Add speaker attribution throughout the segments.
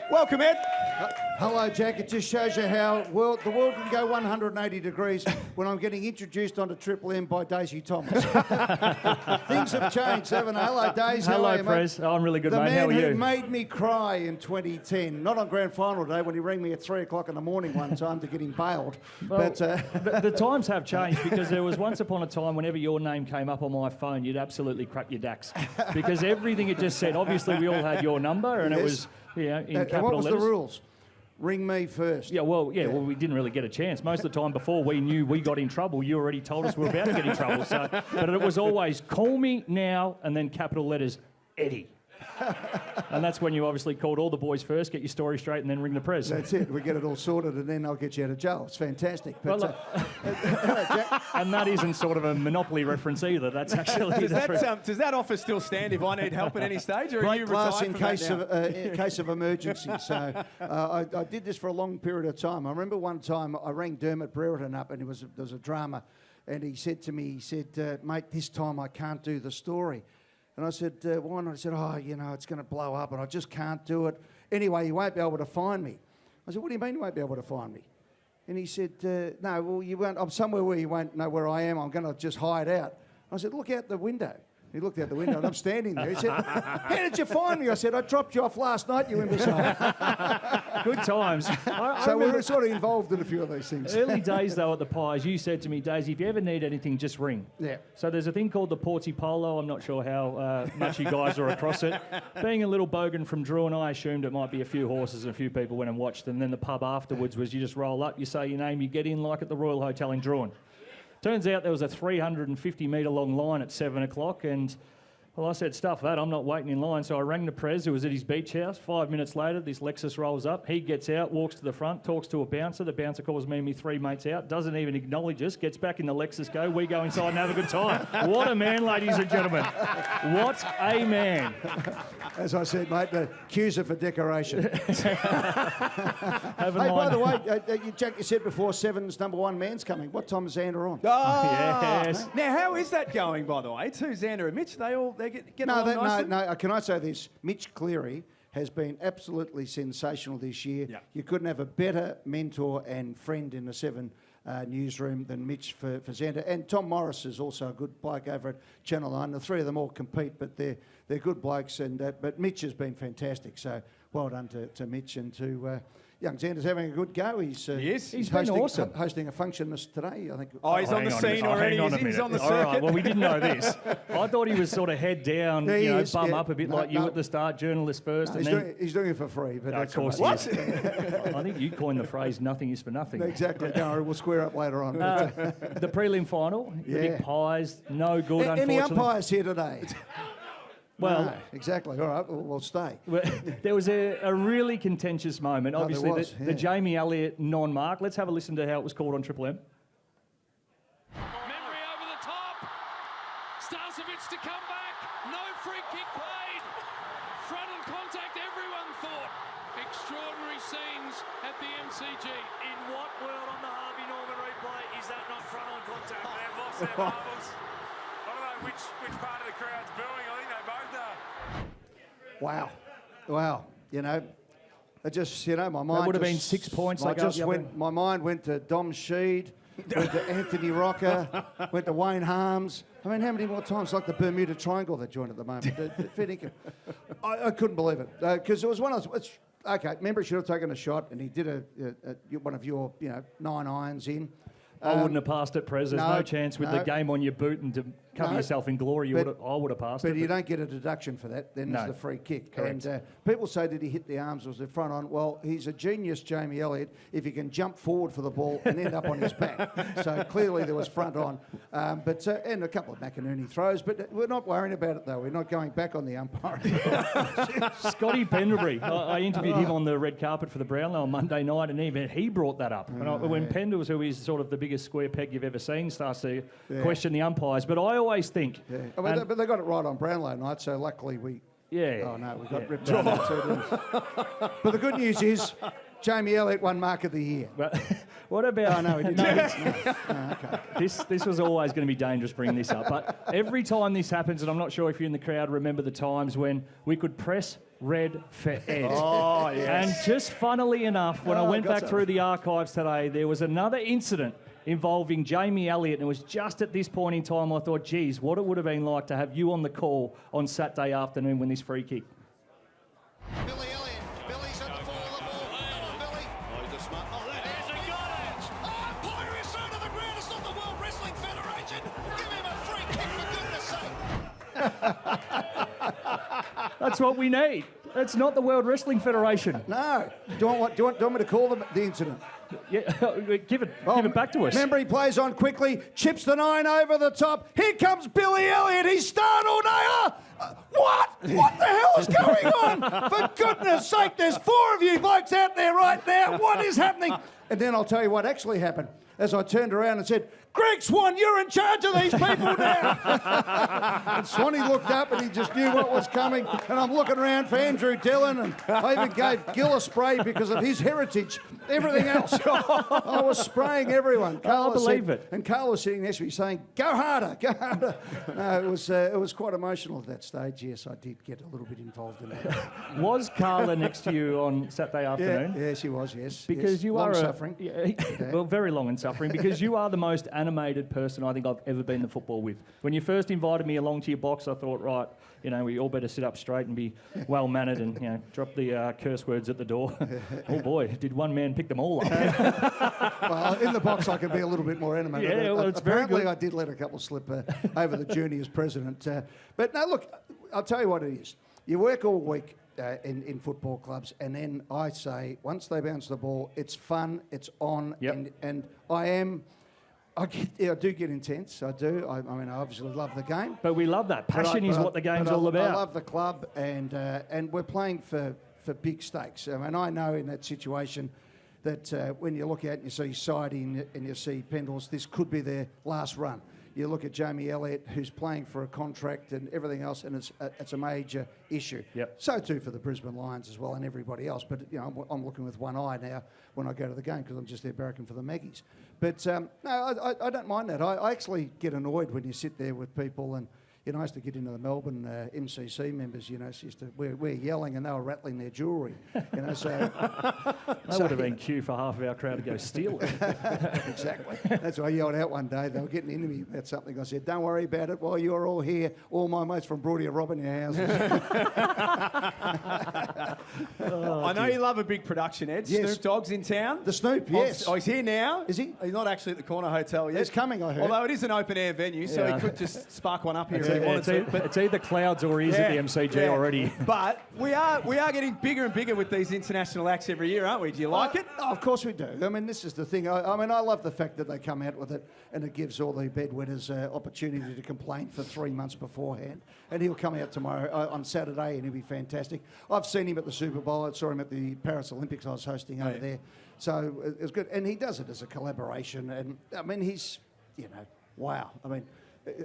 Speaker 1: Welcome, Ed.
Speaker 2: Hello, Jack. It just shows you how the world can go 180 degrees when I'm getting introduced onto Triple M by Daisy Thomas. Things have changed, haven't they? Hello, Daisy.
Speaker 3: Hello, Prez. I'm really good, mate. How are you?
Speaker 2: The man who made me cry in 2010, not on grand final day when he rang me at 3 o'clock in the morning one time to get him bailed.
Speaker 3: Well, the times have changed, because there was once upon a time whenever your name came up on my phone, you'd absolutely crap your dacks. Because everything it just said, obviously we all had your number, and yes. It was in capital
Speaker 2: what was
Speaker 3: letters.
Speaker 2: The rules? Ring me first.
Speaker 3: Well, we didn't really get a chance. Most of the time before we knew we got in trouble, you already told us we were about to get in trouble. So, but it was always, call me now, and then capital letters, Eddie. And that's when you obviously called all the boys first, get your story straight, and then ring the press.
Speaker 2: That's it. We get it all sorted, and then I'll get you out of jail. It's fantastic. But,
Speaker 3: and that isn't sort of a Monopoly reference either. That's actually...
Speaker 1: Does that offer still stand if I need help at any stage, or are you
Speaker 2: class
Speaker 1: retired
Speaker 2: in case of emergency. So I did this for a long period of time. I remember one time I rang Dermot Brereton up, and there was a drama, and he said to me, mate, this time I can't do the story. And I said, why not? I said, it's going to blow up and I just can't do it. Anyway, you won't be able to find me. I said, what do you mean you won't be able to find me? And he said, no, well, you won't. I'm somewhere where you won't know where I am. I'm going to just hide out. I said, look out the window. He looked out the window and I'm standing there. He said, how did you find me? I said, I dropped you off last night, you imbecile.
Speaker 3: Good times.
Speaker 2: So we were sort of involved in a few of those things.
Speaker 3: Early days, though, at the Pies, you said to me, Daisy, if you ever need anything, just ring.
Speaker 2: Yeah.
Speaker 3: So there's a thing called the Portsy Polo. I'm not sure how much you guys are across it. Being a little bogan from Druin, I assumed it might be a few horses and a few people went and watched. And then the pub afterwards was you just roll up, you say your name, you get in like at the Royal Hotel in Druin. Turns out there was a 350-metre long line at 7 o'clock, and well, I said, stuff that, I'm not waiting in line. So I rang the Prez, who was at his beach house. 5 minutes later, this Lexus rolls up. He gets out, walks to the front, talks to a bouncer. The bouncer calls me and me three mates out, doesn't even acknowledge us, gets back in the Lexus, we go inside and have a good time. What a man, ladies and gentlemen. What a man.
Speaker 2: As I said, mate, the cues are for decoration. Hey, by the way, Jack, you said before, Seven's number one man's coming. What time is Xander on?
Speaker 1: Oh,
Speaker 3: yes.
Speaker 1: Now, how is that going, by the way? To Xander and Mitch, they get along nicely?
Speaker 2: No. Can I say this? Mitch Cleary has been absolutely sensational this year.
Speaker 1: Yeah.
Speaker 2: You couldn't have a better mentor and friend in the Seven newsroom than Mitch for Xander. And Tom Morris is also a good bloke over at Channel 9. The three of them all compete, but they're good blokes. But Mitch has been fantastic. So well done to Mitch and to... young Xander's having a good go. He's
Speaker 3: been
Speaker 2: hosting,
Speaker 3: awesome.
Speaker 2: Hosting a function today, I think.
Speaker 1: Oh, he's on the scene already. He's on the circuit.
Speaker 3: All right, well, we didn't know this. I thought he was sort of head down, bum up a bit like you at the start, journalist first.
Speaker 2: He's doing it for free. But
Speaker 3: of course he is. I think you coined the phrase, nothing is for nothing.
Speaker 2: Exactly. No, we'll square up later on.
Speaker 3: The prelim final, the big Pies, no good, unfortunately.
Speaker 2: Any umpires here today?
Speaker 3: Well,
Speaker 2: no, exactly. All right, we'll stay.
Speaker 3: There was a really contentious moment. Obviously, the Jamie Elliott non-mark. Let's have a listen to how it was called on Triple M.
Speaker 4: Memory over the top. Starcevic to come back. No free kick played. Frontal contact, everyone thought. Extraordinary scenes at the MCG.
Speaker 5: In what world on the Harvey Norman replay is that not front-on contact? They've lost their marbles. I don't know which part of the crowd's booing. I think they both are.
Speaker 2: Wow. It just, my mind...
Speaker 3: That would have been 6 points.
Speaker 2: My mind went to Dom Sheed, went to Anthony Rocker, went to Wayne Harms. I mean, how many more times like the Bermuda Triangle they're joined at the moment? I couldn't believe it. Because it was one of those... Okay, remember he should have taken a shot, and he did one of your, 9 irons in.
Speaker 3: I wouldn't have passed it, Prez. There's no chance with the game on your boot and to cover yourself in glory. I would have passed it.
Speaker 2: But you don't get a deduction for that. Then there's the free kick.
Speaker 3: Correct.
Speaker 2: And people say, did he hit the arms or was the front on? Well, he's a genius, Jamie Elliott, if he can jump forward for the ball and end up on his back. So clearly there was front on. And a couple of McInerney throws. But we're not worrying about it, though. We're not going back on the umpire.
Speaker 3: Scotty Pendlebury. I interviewed him on the red carpet for the Brownlow on Monday night, and even he brought that up. When Pendles, who is sort of the biggest square peg you've ever seen, starts to question the umpires. But I always think...
Speaker 2: Yeah. But they got it right on Brownlow night, so luckily we...
Speaker 3: Yeah.
Speaker 2: Oh, no, we got ripped off. But the good news is Jamie Elliott won Mark of the Year.
Speaker 3: But what about...
Speaker 2: Oh, no, he didn't.
Speaker 3: Okay. This was always going to be dangerous bringing this up. But every time this happens, and I'm not sure if you in the crowd remember the times when we could press red for Ed.
Speaker 1: Oh, yes.
Speaker 3: And just funnily enough, when I went back through the archives today, there was another incident involving Jamie Elliott, and it was just at this point in time I thought, geez, what it would have been like to have you on the call on Saturday afternoon when this free kick.
Speaker 6: Billy Elliott. Billy's at the fall of the ball. Come on, Billy.
Speaker 5: Oh, he's a smart. Oh, there it is. He got it.
Speaker 6: Oh, Poyer is through to the ground. It's not the World Wrestling Federation. Give him a free kick, for goodness sake.
Speaker 3: That's what we need. It's not the World Wrestling Federation.
Speaker 2: No. Do you want me to call the incident?
Speaker 3: Yeah, give it back to us.
Speaker 2: Remember, he plays on quickly, chips the 9 over the top. Here comes Billy Elliott. He's startled. What? What the hell is going on? For goodness sake, there's 4 of you blokes out there right now. What is happening? And then I'll tell you what actually happened. As I turned around and said, Greg Swan, you're in charge of these people now. And Swanee looked up and he just knew what was coming. And I'm looking around for Andrew Dillon, and I even gave Gill a spray because of his heritage. Everything else, I was spraying everyone.
Speaker 3: I believe it.
Speaker 2: And Carl was sitting next to me saying, go harder, go harder. No, it was quite emotional at that stage. Yes, I did get a little bit involved in that.
Speaker 3: Was Carla next to you on Saturday afternoon?
Speaker 2: Yeah, she was, yes.
Speaker 3: Because
Speaker 2: yes.
Speaker 3: you
Speaker 2: long
Speaker 3: are
Speaker 2: suffering.
Speaker 3: Well, very long and suffering, because you are the most animated person I think I've ever been to football with. When you first invited me along to your box, I thought, right, we all better sit up straight and be well-mannered and, drop the curse words at the door. Oh, boy, did one man pick them all up.
Speaker 2: Well, in the box I can be a little bit more animated.
Speaker 3: Yeah, well, it's very
Speaker 2: apparently
Speaker 3: good.
Speaker 2: I did let a couple slip over the journey as president. But no, look, I'll tell you what it is. You work all week in football clubs, and then I say, once they bounce the ball, it's fun, it's on,
Speaker 3: Yep.
Speaker 2: and I do get intense. I do. I mean, I obviously love the game.
Speaker 3: But we love that. Passion is what the game's all
Speaker 2: I
Speaker 3: about.
Speaker 2: love the club, and we're playing for big stakes. I mean, I know in that situation that when you look out and you see Siding and you see Pendles, this could be their last run. You look at Jamie Elliott, who's playing for a contract and everything else, and it's a major issue.
Speaker 3: Yep.
Speaker 2: So too for the Brisbane Lions as well, and everybody else. But I'm looking with one eye now when I go to the game because I'm just there barracking for the Maggies. But no, I don't mind that. I actually get annoyed when you sit there with people and. I used to get into the Melbourne MCC members, we're yelling and they were rattling their jewellery, so...
Speaker 3: That would have been cue for half of our crowd to go steal it.
Speaker 2: Exactly. That's why I yelled out one day. They were getting into me about something. I said, don't worry about it. While you're all here, all my mates from Broadie are robbing your houses.
Speaker 1: I know you love a big production, Ed.
Speaker 2: Yes.
Speaker 1: Snoop Dogg's in town.
Speaker 2: The Snoop, yes.
Speaker 1: Oh, he's here now.
Speaker 2: Is he?
Speaker 1: He's not actually at the Corner Hotel yet.
Speaker 2: He's coming, I heard.
Speaker 1: Although it is an open-air venue, so
Speaker 3: Yeah.
Speaker 1: he could just spark one up here if he wanted to.
Speaker 3: It's either clouds or he is at the MCG already.
Speaker 1: But we are getting bigger and bigger with these international acts every year, aren't we? Do you like it?
Speaker 2: Oh, of course we do. I mean, this is the thing. I love the fact that they come out with it and it gives all the bedwetters opportunity to complain for 3 months beforehand. And he'll come out tomorrow on Saturday and he'll be fantastic. I've seen him at the Super Bowl. I saw him at the Paris Olympics I was hosting over there. So it was good. And he does it as a collaboration. And, I mean, he's, wow. I mean...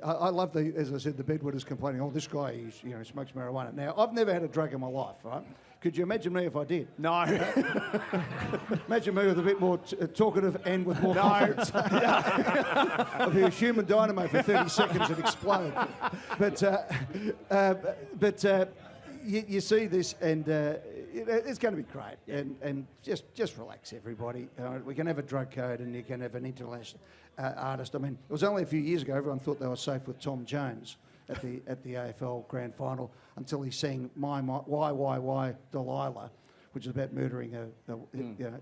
Speaker 2: I love as I said, the bedwetters complaining, oh, this guy, he smokes marijuana. Now, I've never had a drug in my life, right? Could you imagine me if I did?
Speaker 1: No.
Speaker 2: Imagine me with a bit more talkative and with more confidence. I'd be a human dynamo for 30 seconds and explode. But you see this and it's going to be great. And just relax, everybody. We can have a drug code and you can have an international artist. I mean, it was only a few years ago everyone thought they were safe with Tom Jones at the AFL Grand Final until he sang Why Delilah, which is about murdering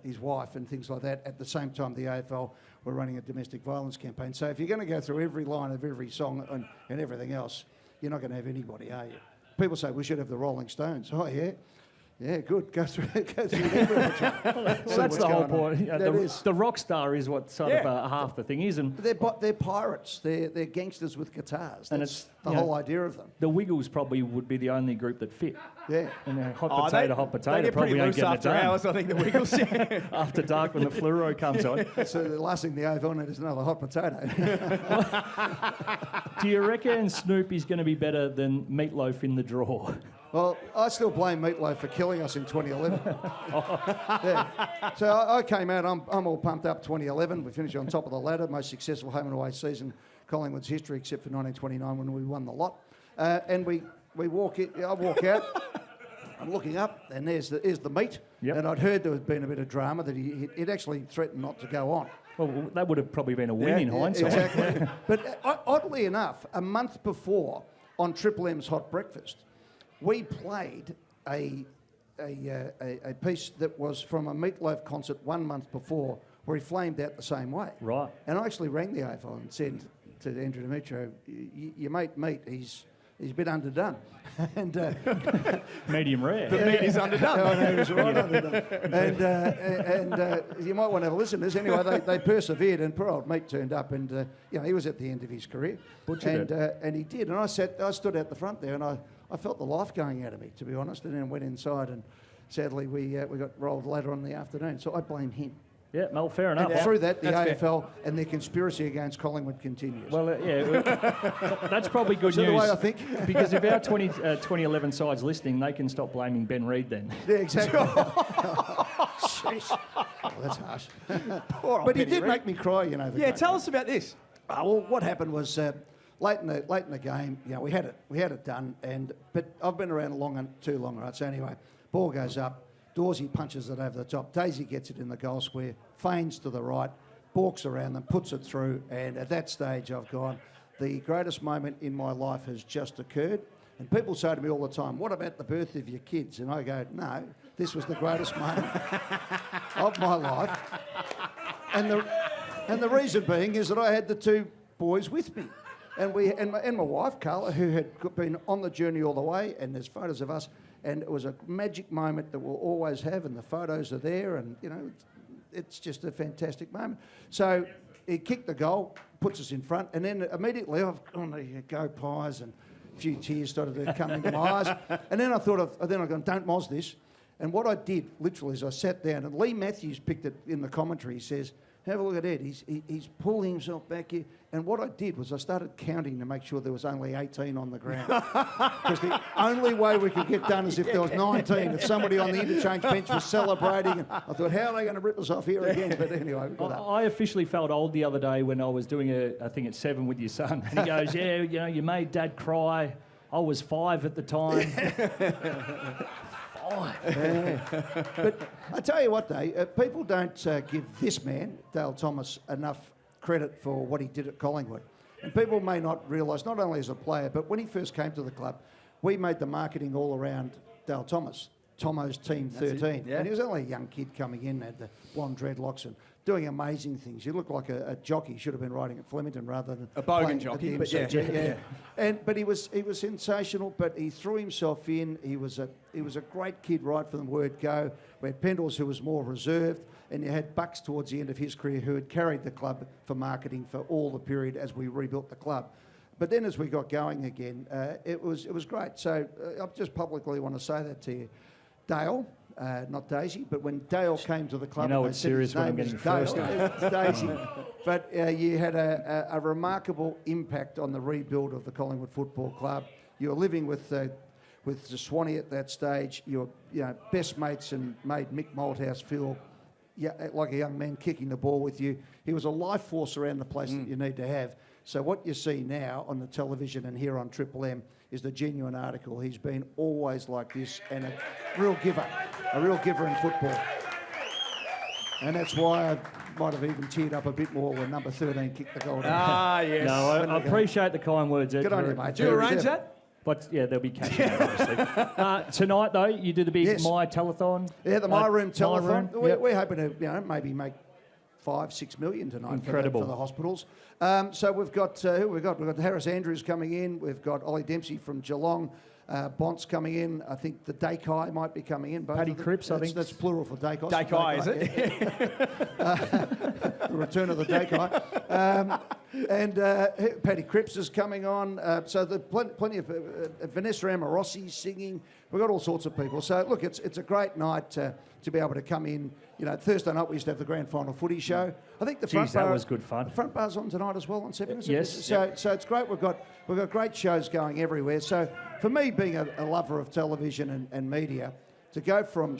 Speaker 2: his wife and things like that. At the same time, the AFL were running a domestic violence campaign. So if you're going to go through every line of every song and everything else, you're not going to have anybody, are you? People say we should have the Rolling Stones. Oh, yeah. Yeah, good. Go through
Speaker 3: Well, that's the whole point. The rock star is what sort of half the thing is. And
Speaker 2: they're pirates. They're gangsters with guitars. That's
Speaker 3: and it's
Speaker 2: the whole idea of them.
Speaker 3: The Wiggles probably would be the only group that fit.
Speaker 2: Yeah.
Speaker 3: And hot
Speaker 1: They
Speaker 3: potato
Speaker 1: get
Speaker 3: probably
Speaker 1: pretty
Speaker 3: ain't
Speaker 1: loose
Speaker 3: getting it
Speaker 1: after
Speaker 3: done.
Speaker 1: hours, I think, the Wiggles.
Speaker 3: After dark when the fluoro comes on.
Speaker 2: So the last thing the AFL need is another hot potato.
Speaker 3: Do you reckon Snoop is going to be better than Meatloaf in the draw?
Speaker 2: Well, I still blame Meatloaf for killing us in 2011. Yeah. So I came out, I'm all pumped up 2011. We finished on top of the ladder, most successful home and away season Collingwood's history, except for 1929 when we won the lot. And we walk in, I walk out, I'm looking up, and there's the meet.
Speaker 3: Yep.
Speaker 2: And I'd heard there had been a bit of drama that he'd actually threatened not to go on.
Speaker 3: Well, that would have probably been a win in hindsight.
Speaker 2: Exactly. But oddly enough, a month before, on Triple M's Hot Breakfast, we played a piece that was from a Meatloaf concert 1 month before, where he flamed out the same way.
Speaker 3: Right.
Speaker 2: And I actually rang the AFL and said to Andrew Demetrio, your mate Meat, he's a bit underdone. And
Speaker 3: Medium rare.
Speaker 1: The meat is underdone.
Speaker 2: no, he was right underdone. And you might want to have a listen to this. Anyway, they persevered, and poor old Meat turned up, and he was at the end of his career.
Speaker 3: Butchered it.
Speaker 2: And he did. And I stood out the front there, and I felt the life going out of me, to be honest, and then went inside, and sadly we got rolled later on in the afternoon. So I blame him.
Speaker 3: Yeah, Mel, fair enough.
Speaker 2: And through that, the
Speaker 1: That's
Speaker 2: AFL and their conspiracy against Collingwood continues.
Speaker 3: Well, that's probably good
Speaker 2: Is that
Speaker 3: news.
Speaker 2: the way I think?
Speaker 3: Because if our 2011 side's listening, they can stop blaming Ben Reid then.
Speaker 2: Yeah, exactly. Sheesh. Oh, that's harsh. But he did make me cry, the
Speaker 1: Yeah,
Speaker 2: great
Speaker 1: tell
Speaker 2: man.
Speaker 1: us about this.
Speaker 2: Well, what happened was late in the game, we had it done, but I've been around too long, right? So anyway, ball goes up, Dawsey punches it over the top, Daisy gets it in the goal square, feigns to the right, balks around them, puts it through, and at that stage I've gone, the greatest moment in my life has just occurred. And people say to me all the time, what about the birth of your kids? And I go, no, this was the greatest moment of my life. And the reason being is that I had the two boys with me. And my wife, Carla, who had been on the journey all the way, and there's photos of us, and it was a magic moment that we'll always have, and the photos are there, and, it's just a fantastic moment. So he kicked the goal, puts us in front, and then immediately I've gone, there you go, Pies, and a few tears started to come into my eyes. And then I've gone, don't moz this. And what I did, literally, is I sat down, and Lee Matthews picked it in the commentary. He says, have a look at Ed. He's pulling himself back here. And what I did was I started counting to make sure there was only 18 on the ground. Because the only way we could get done is if there was 19, if somebody on the interchange bench was celebrating. And I thought, how are they going to rip us off here again? But anyway, we got up.
Speaker 3: I officially felt old the other day when I was doing I think it's 7 with your son. And he goes, yeah, you made Dad cry. I was 5 at the time. 5.
Speaker 2: Yeah. But I tell you what, though, people don't give this man, Dale Thomas, enough credit for what he did at Collingwood. And people may not realise, not only as a player, but when he first came to the club, we made the marketing all around Dale Thomas, Tomo's Team 13.
Speaker 1: yeah.
Speaker 2: And he was only a young kid coming in, had the blonde dreadlocks and doing amazing things. He looked like a jockey, should have been riding at Flemington rather than
Speaker 1: A bogan
Speaker 2: playing at
Speaker 1: jockey,
Speaker 2: the
Speaker 1: but yeah.
Speaker 2: MCG. But he was sensational, but he threw himself in. He was a great kid right from the word go. We had Pendles, who was more reserved, and you had Bucks towards the end of his career, who had carried the club for marketing for all the period as we rebuilt the club. But then as we got going again, it was great. So I just publicly want to say that to you. Dale, not Daisy, but when Dale came to the club,
Speaker 3: You know
Speaker 2: and they
Speaker 3: it's
Speaker 2: said his
Speaker 3: serious when I'm
Speaker 2: name
Speaker 3: getting
Speaker 2: was Dale,
Speaker 3: first.
Speaker 2: it's Daisy. But you had a remarkable impact on the rebuild of the Collingwood Football Club. You were living with the Swanee at that stage. You were best mates and made Mick Malthouse feel like a young man kicking the ball with you. He was a life force around the place that you need to have. So what you see now on the television and here on Triple M is the genuine article. He's been always like this, and a real giver in football. And that's why I might have even teared up a bit more when number 13 kicked the goal.
Speaker 1: Ah, yes.
Speaker 3: No, I appreciate the kind words. Ed.
Speaker 2: Good on you, mate.
Speaker 1: Do you arrange that?
Speaker 3: But yeah, there'll be cash in that, obviously. Tonight, though, you do the big
Speaker 2: Yes.
Speaker 3: My Telethon.
Speaker 2: Yeah, the My Room telethon.
Speaker 3: Room, yep.
Speaker 2: We're hoping to, maybe make 5-6 million tonight
Speaker 3: Incredible.
Speaker 2: for the hospitals. So we've got who we've got Harris Andrews coming in. We've got Ollie Dempsey from Geelong. Bont's coming in. I think the Dakai might be coming in.
Speaker 3: Paddy Cripps, I think.
Speaker 2: That's plural for Dakai.
Speaker 1: Dakai, is it?
Speaker 2: The return of the Dakai. Paddy Cripps is coming on. So there's plenty of Vanessa Amorossi singing. We've got all sorts of people. So look, it's a great night to be able to come in. Thursday night we used to have the grand final footy show. I think the front bar,
Speaker 3: that was good fun.
Speaker 2: The front bar's on tonight as well on 7. Isn't
Speaker 3: Yes.
Speaker 2: it? So it's great. We've got great shows going everywhere. So for me, being a lover of television and media, to go from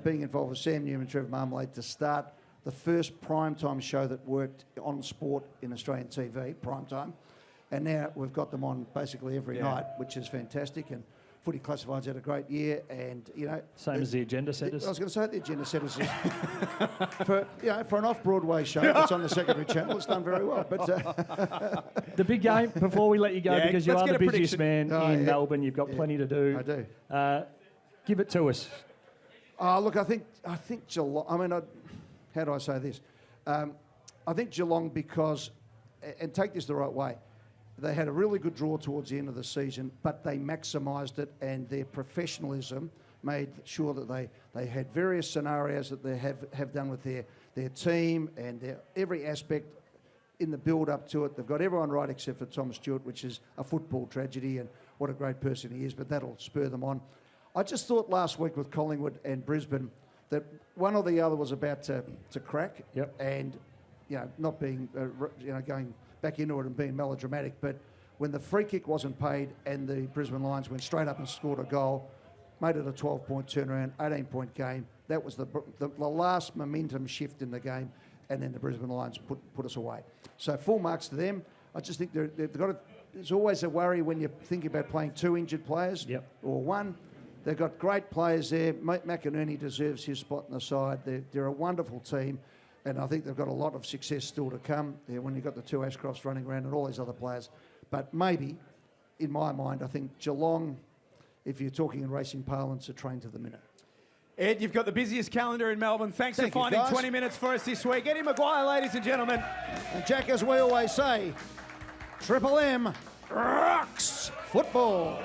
Speaker 2: being involved with Sam Newman, Trevor Marmalade, to start the first primetime show that worked on sport in Australian TV, primetime, and now we've got them on basically every night, which is fantastic. And Footy Classifieds had a great year, and
Speaker 3: Same as the agenda setters.
Speaker 2: I was going to say the agenda setters is for an off-Broadway show that's on the secondary channel. It's done very well. But
Speaker 3: the big game before we let you go, because you
Speaker 1: let's
Speaker 3: are
Speaker 1: get
Speaker 3: the
Speaker 1: a
Speaker 3: busiest man in Melbourne. You've got plenty to do.
Speaker 2: I do.
Speaker 3: Give it to us.
Speaker 2: Look, I think Geelong. I mean, how do I say this? I think Geelong, because, and take this the right way, they had a really good draw towards the end of the season, but they maximised it, and their professionalism made sure that they had various scenarios that they have done with their team and their every aspect in the build-up to it. They've got everyone right except for Tom Stewart, which is a football tragedy, and what a great person he is, but that'll spur them on. I just thought last week with Collingwood and Brisbane that one or the other was about to crack.
Speaker 3: Yep.
Speaker 2: And, not being, going back into it and being melodramatic, but when the free kick wasn't paid and the Brisbane Lions went straight up and scored a goal, made it a 12-point turnaround, 18-point game. That was the last momentum shift in the game, and then the Brisbane Lions put us away. So full marks to them. I just think they've got to. There's always a worry when you think about playing two injured players or one. They've got great players there. McInerney deserves his spot in the side. They're a wonderful team, and I think they've got a lot of success still to come when you've got the two Ashcrofts running around and all these other players. But maybe, in my mind, I think Geelong, if you're talking in racing parlance, are trained to the minute.
Speaker 1: Ed, you've got the busiest calendar in Melbourne. Thanks for finding 20 minutes for us this week. Eddie McGuire, ladies and gentlemen.
Speaker 2: And Jack, as we always say, Triple M rocks football.